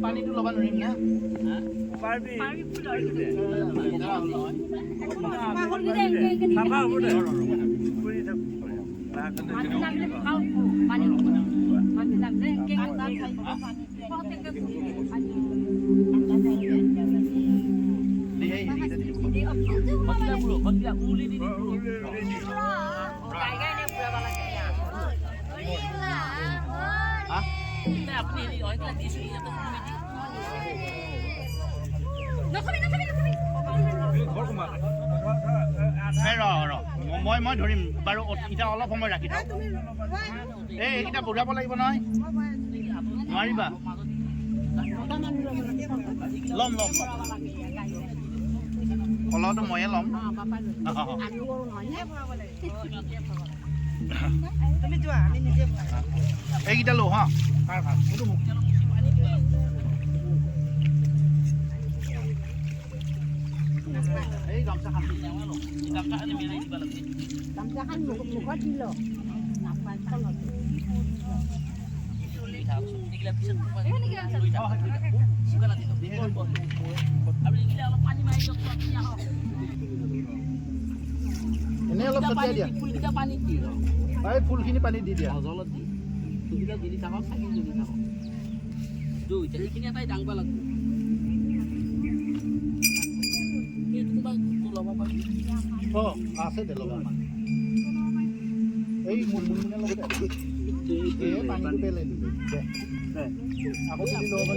পানীটো ল'ব নোৱাৰিম না মই ধৰিম বাৰু এতিয়া অলপ সময় ৰাখি থওঁ এই এইকেইটা বঢ়াব লাগিব নহয় নোৱাৰিবা ল'ম কলহটো ময়ে ল'ম এইকেইটা লওঁ হা এই গামছাখন মুখত দিল এনে অলপ ছটিয়াই দিয়া এই ফুলখিনি পানী দি দিয়া জলত দি ফুলকেইটা জ্বলি থাকক চাকি জ্বলি থাকক এইখিনি এটাই দাংবা লাগিব আছে দে ল'বা এই মুনমুনে পানীটো পেলাই দিবি আকৌ যদি ল'ব